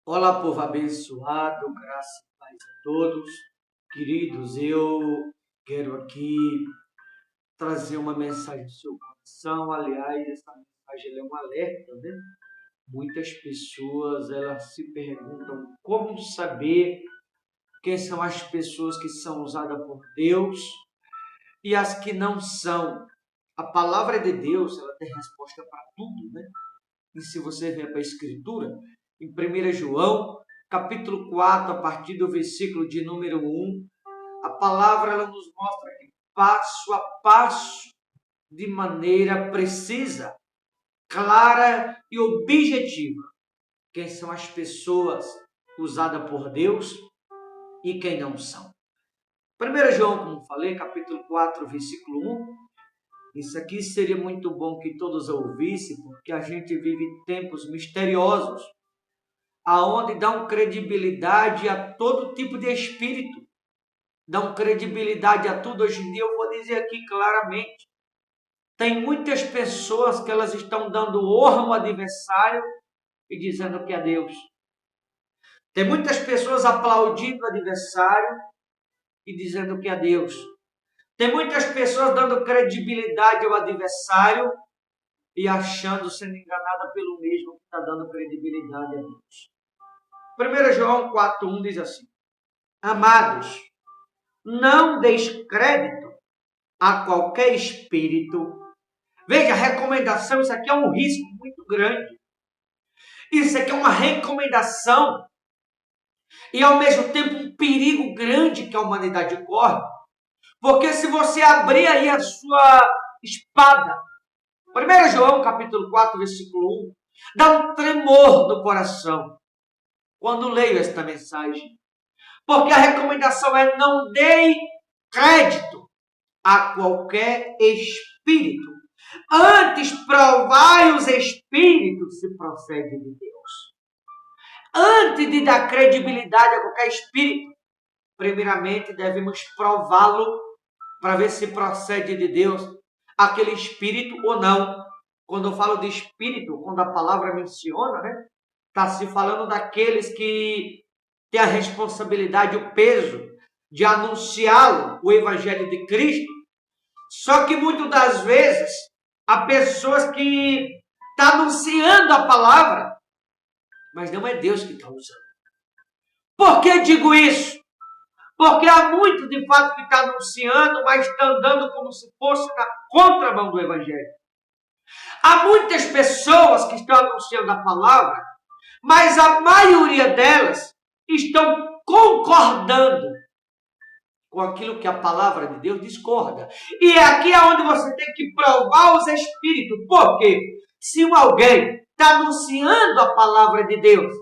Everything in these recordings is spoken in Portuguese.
Olá, povo abençoado, graça e paz a todos. Queridos, eu quero aqui trazer uma mensagem do seu coração. Aliás, essa mensagem ela é um alerta, né? Muitas pessoas elas se perguntam como saber quem são as pessoas que são usadas por Deus e as que não são. A palavra de Deus ela tem resposta para tudo, né? E se você vier para a Escritura, em 1 João, capítulo 4, a partir do versículo de número 1, a palavra ela nos mostra que passo a passo, de maneira precisa, clara e objetiva, quem são as pessoas usadas por Deus e quem não são. 1 João, como falei, capítulo 4, versículo 1, isso aqui seria muito bom que todos ouvissem, porque a gente vive tempos misteriosos, aonde dão credibilidade a todo tipo de espírito, dão credibilidade a tudo. Hoje em dia eu vou dizer aqui claramente, tem muitas pessoas que elas estão dando honra ao adversário e dizendo que é Deus. Tem muitas pessoas aplaudindo o adversário e dizendo que é Deus. Tem muitas pessoas dando credibilidade ao adversário e achando, sendo enganada pelo mesmo que está dando credibilidade a Deus. 1 João 4,1 diz assim: Amados, não deis crédito a qualquer espírito. Veja, recomendação, isso aqui é um risco muito grande. Isso aqui é uma recomendação e ao mesmo tempo um perigo grande que a humanidade corre. Porque se você abrir aí a sua espada, 1 João capítulo 4, versículo 1, dá um tremor no coração quando leio esta mensagem. Porque a recomendação é: não dê crédito a qualquer espírito. Antes provai os espíritos se procede de Deus. Antes de dar credibilidade a qualquer espírito, primeiramente devemos prová-lo para ver se procede de Deus aquele espírito ou não. Quando eu falo de espírito, quando a palavra menciona, né, está se falando daqueles que têm a responsabilidade, o peso de anunciá-lo, o evangelho de Cristo. Só que muitas das vezes há pessoas que estão anunciando a palavra, mas não é Deus que está usando. Por que digo isso? Porque há muito de fato que está anunciando, mas está andando como se fosse na contramão do evangelho. Há muitas pessoas que estão anunciando a palavra, mas a maioria delas estão concordando com aquilo que a palavra de Deus discorda. E é aqui onde você tem que provar os espíritos. Porque se alguém está anunciando a palavra de Deus,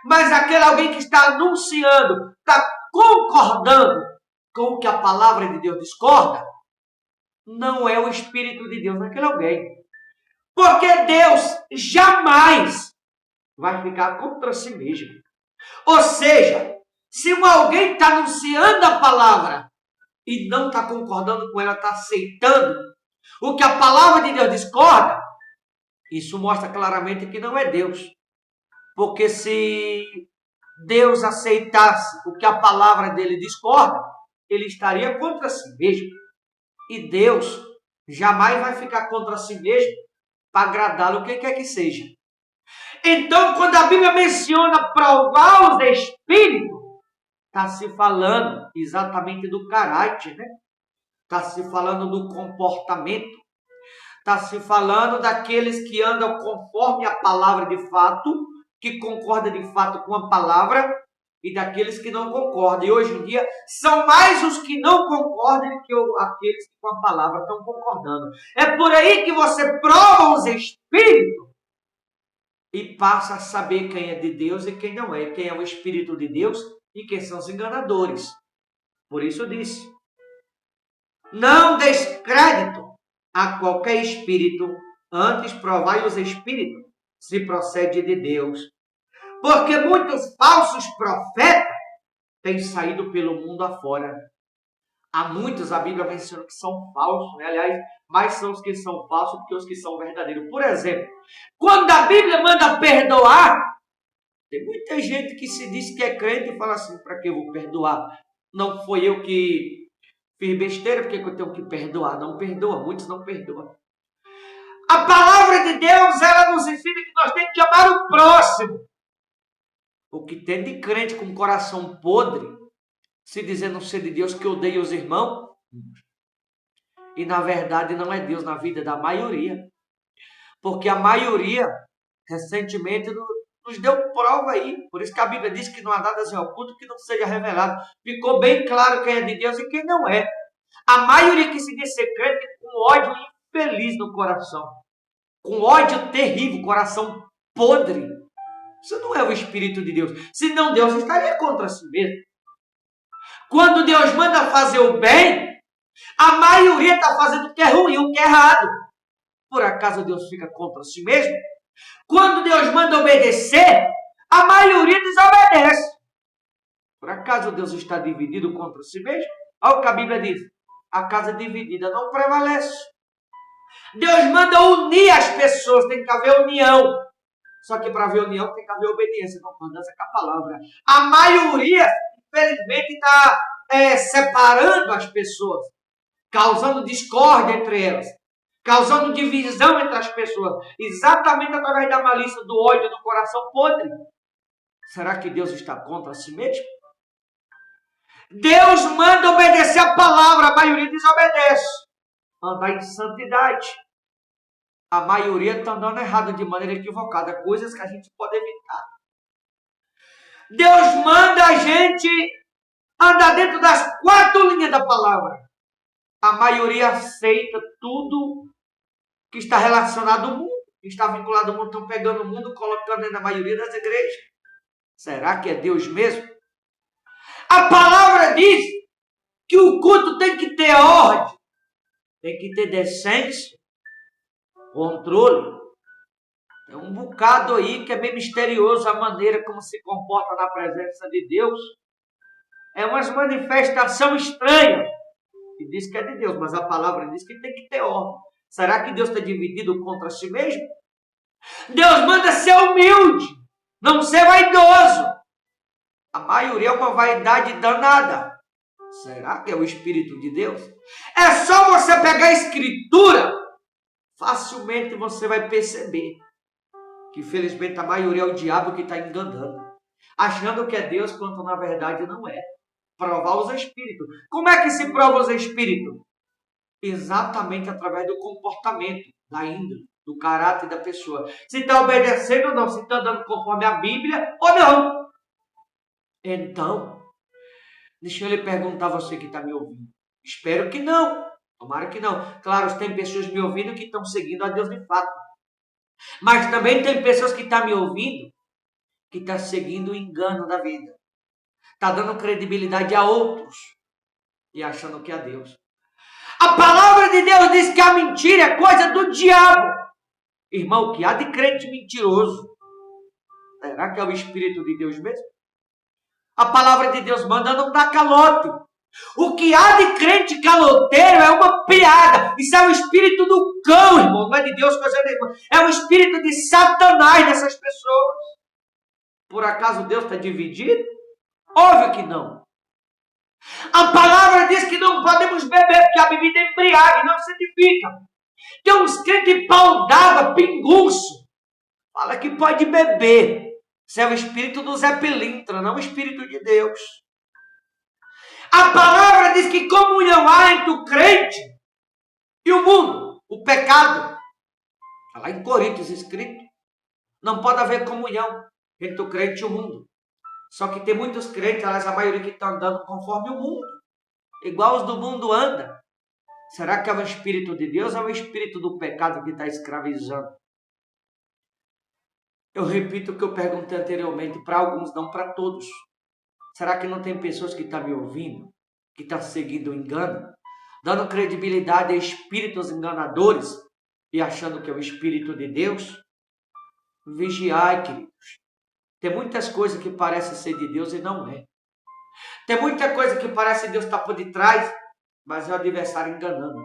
mas aquele alguém que está anunciando está concordando com o que a palavra de Deus discorda, não é o Espírito de Deus naquele alguém. Porque Deus jamais vai ficar contra si mesmo. Ou seja, se alguém está anunciando a palavra e não está concordando com ela, está aceitando o que a palavra de Deus discorda, isso mostra claramente que não é Deus. Porque se Deus aceitasse o que a palavra dele discorda, ele estaria contra si mesmo. E Deus jamais vai ficar contra si mesmo para agradá-lo, o que quer que seja. Então, quando a Bíblia menciona provar os espíritos, está se falando exatamente do caráter, né? Está se falando do comportamento. Está se falando daqueles que andam conforme a palavra de fato, que concorda de fato com a palavra, e daqueles que não concordam. E hoje em dia são mais os que não concordam do que aqueles que com a palavra estão concordando. É por aí que você prova os espíritos e passa a saber quem é de Deus e quem não é. Quem é o Espírito de Deus e quem são os enganadores. Por isso disse: não deis crédito a qualquer espírito, antes provai os espíritos se procede de Deus. Porque muitos falsos profetas têm saído pelo mundo afora. Há muitos, a Bíblia menciona, que são falsos, né? Aliás, mais são os que são falsos do que os que são verdadeiros. Por exemplo, quando a Bíblia manda perdoar, Tem muita gente que se diz que é crente e fala assim, para que eu vou perdoar? Não foi eu que fiz besteira, porque eu tenho que perdoar? Não perdoa, muitos não perdoam. A palavra de Deus, ela nos ensina que nós temos que amar o próximo. O que tem de crente com coração podre, se dizendo ser de Deus que odeia os irmãos, e na verdade não é Deus na vida da maioria. Porque a maioria, recentemente, nos deu prova aí. Por isso que a Bíblia diz que não há nada assim oculto que não seja revelado. Ficou bem claro quem é de Deus e quem não é. A maioria que se diz ser crente com ódio infeliz no coração. Com ódio terrível, coração podre. Isso não é o Espírito de Deus. Senão Deus estaria contra si mesmo. Quando Deus manda fazer o bem, a maioria está fazendo o que é ruim, o que é errado. Por acaso Deus fica contra si mesmo? Quando Deus manda obedecer, a maioria desobedece. Por acaso Deus está dividido contra si mesmo? Olha o que a Bíblia diz. A casa dividida não prevalece. Deus manda unir as pessoas, tem que haver união. Só que para haver união tem que haver obediência, concordância com a palavra. A maioria, infelizmente, está separando as pessoas, causando discórdia entre elas, causando divisão entre as pessoas, exatamente através da malícia, do ódio, do coração podre. Será que Deus está contra si mesmo? Deus manda obedecer a palavra, a maioria desobedece. Andar em santidade. A maioria está andando errado de maneira equivocada, coisas que a gente pode evitar. Deus manda a gente andar dentro das 4 linhas da palavra. A maioria aceita tudo que está relacionado ao mundo, que está vinculado ao mundo, estão pegando o mundo, colocando dentro da maioria das igrejas. Será que é Deus mesmo? A palavra diz que o culto tem que ter ordem, tem que ter decência, controle. É um bocado aí que é bem misterioso a maneira como se comporta na presença de Deus. É uma manifestação estranha. Que diz que é de Deus, mas a palavra diz que tem que ter ordem. Será que Deus está dividido contra si mesmo? Deus manda ser humilde, não ser vaidoso. A maioria é uma vaidade danada. Será que é o Espírito de Deus? É só você pegar a Escritura, facilmente você vai perceber que, infelizmente, a maioria é o diabo que está enganando, achando que é Deus, quando na verdade não é. Provar os Espíritos. Como é que se prova os Espíritos? Exatamente através do comportamento, da índole, do caráter da pessoa. Se está obedecendo ou não, se está andando conforme a Bíblia ou não. Então, deixa eu lhe perguntar, você que está me ouvindo. Espero que não. Tomara que não. Claro, tem pessoas me ouvindo que estão seguindo a Deus de fato. Mas também tem pessoas que estão me ouvindo que estão seguindo o engano da vida. Está dando credibilidade a outros e achando que é Deus. A palavra de Deus diz que a mentira é coisa do diabo. Irmão, que há de crente mentiroso? Será que é o Espírito de Deus mesmo? A palavra de Deus manda não dar calote. O que há de crente caloteiro é uma piada. Isso é o espírito do cão, irmão. Não é de Deus, coisa nenhuma. É o espírito de Satanás dessas pessoas. Por acaso Deus está dividido? Óbvio que não. A palavra diz que não podemos beber, porque a bebida é embriague, não santifica. Tem uns crentes pau d'água, pingunço. Fala que pode beber. Isso é o espírito do Zé Pilintra, não o espírito de Deus. A palavra diz que comunhão há entre o crente e o mundo, o pecado. Está lá em Coríntios escrito. Não pode haver comunhão entre o crente e o mundo. Só que tem muitos crentes, aliás, a maioria que estão andando conforme o mundo. Igual os do mundo anda. Será que é o Espírito de Deus ou é o Espírito do pecado que está escravizando? Eu repito o que eu perguntei anteriormente, para alguns, não para todos. Será que não tem pessoas que estão me ouvindo, que estão seguindo o engano, dando credibilidade a espíritos enganadores e achando que é o Espírito de Deus? Vigiai, queridos. Tem muitas coisas que parecem ser de Deus e não é. Tem muita coisa que parece que Deus está por detrás, mas é o adversário enganando.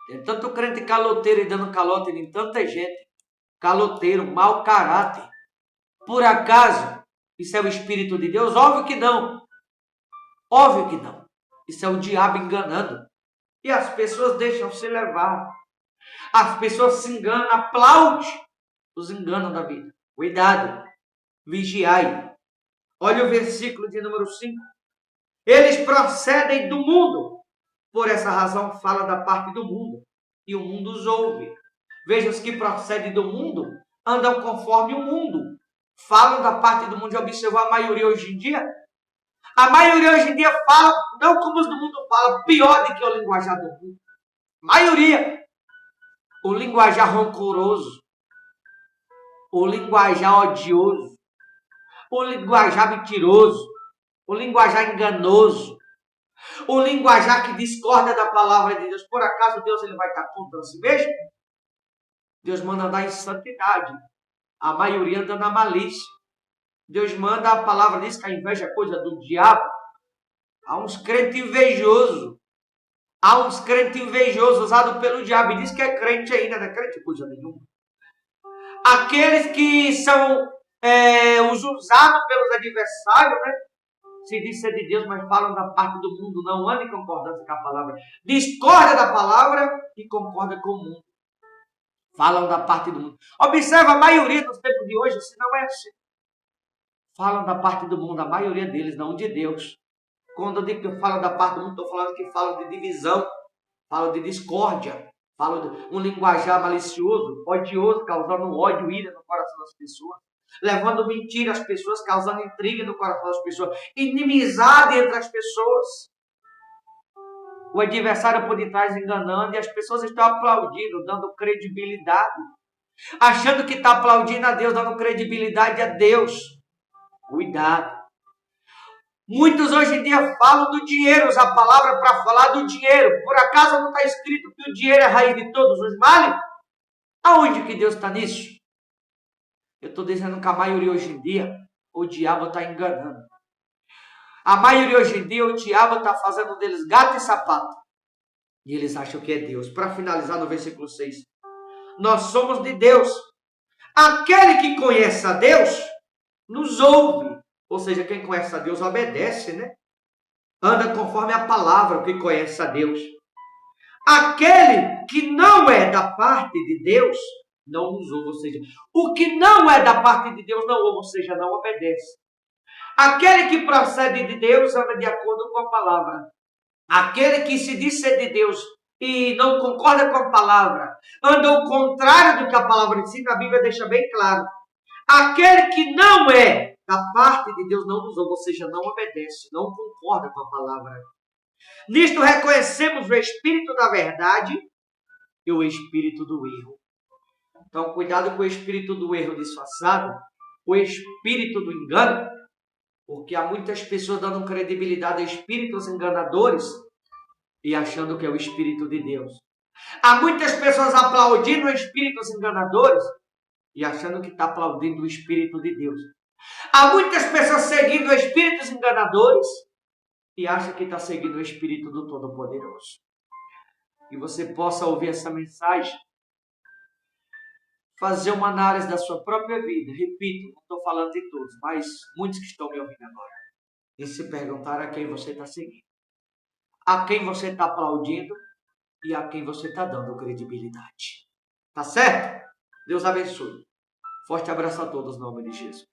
Tem tanto crente caloteiro e dando calote em tanta gente. Caloteiro, mau caráter, Por acaso isso é o Espírito de Deus? Óbvio que não. Óbvio que não. Isso é o diabo enganando. E as pessoas deixam se levar. As pessoas se enganam, aplaudem os enganos da vida. Cuidado. Vigiai. Olha o versículo de número 5. Eles procedem do mundo. Por essa razão fala da parte do mundo. E o mundo os ouve. Veja, os que procedem do mundo andam conforme o mundo. Falam da parte do mundo. Já observou a maioria hoje em dia? A maioria hoje em dia fala, não como os do mundo falam, pior do que o linguajar do mundo. Maioria. O linguajar rancoroso. O linguajar odioso. O linguajar mentiroso. O linguajar enganoso. O linguajar que discorda da palavra de Deus. Por acaso Deus ele vai estar contra si mesmo? Deus manda andar em santidade. A maioria anda na malícia. Deus manda, a palavra diz que a inveja é coisa do diabo. Há uns crentes invejosos. Há uns crentes invejosos usados pelo diabo. E diz que é crente ainda, não é crente coisa nenhuma. Aqueles que são os usados pelos adversários, né? Se diz ser de Deus, mas falam da parte do mundo, não anda em concordância com a palavra. Discorda da palavra e concorda com o mundo. Falam da parte do mundo. Observa a maioria dos tempos de hoje, se não é assim. Falam da parte do mundo, a maioria deles, não de Deus. Quando eu digo que falam da parte do mundo, estou falando que falam de divisão, falam de discórdia, falam de um linguajar malicioso, odioso, causando ódio, ira no coração das pessoas, levando mentira às pessoas, causando intriga no coração das pessoas, inimizade entre as pessoas. O adversário por detrás enganando e as pessoas estão aplaudindo, dando credibilidade, achando que está aplaudindo a Deus, dando credibilidade a Deus. Cuidado. Muitos hoje em dia falam do dinheiro, usam a palavra para falar do dinheiro. Por acaso não está escrito que o dinheiro é a raiz de todos os males? Aonde que Deus está nisso? Eu estou dizendo que a maioria hoje em dia, o diabo está enganando. A maioria hoje em dia, o diabo está fazendo deles gato e sapato. E eles acham que é Deus. Para finalizar no versículo 6. Nós somos de Deus. Aquele que conhece a Deus, nos ouve. Ou seja, quem conhece a Deus obedece, né? Anda conforme a palavra, o que conhece a Deus. Aquele que não é da parte de Deus, não nos ouve. Ou seja, o que não é da parte de Deus não ouve, ou seja, não obedece. Aquele que procede de Deus anda de acordo com a palavra. Aquele que se diz ser de Deus e não concorda com a palavra, anda ao contrário do que a palavra ensina, a Bíblia deixa bem claro. Aquele que não é da parte de Deus não nos ouve, ou seja, não obedece, não concorda com a palavra. Nisto reconhecemos o espírito da verdade e o espírito do erro. Então, cuidado com o espírito do erro disfarçado, o espírito do engano, porque há muitas pessoas dando credibilidade a espíritos enganadores e achando que é o espírito de Deus. Há muitas pessoas aplaudindo espíritos enganadores e achando que está aplaudindo o espírito de Deus. Há muitas pessoas seguindo espíritos enganadores e acham que está seguindo o espírito do Todo-Poderoso. Que você possa ouvir essa mensagem, fazer uma análise da sua própria vida. Repito, não estou falando de todos, mas muitos que estão me ouvindo agora. E se perguntar a quem você está seguindo, a quem você está aplaudindo e a quem você está dando credibilidade. Tá certo? Deus abençoe. Forte abraço a todos, em nome de Jesus.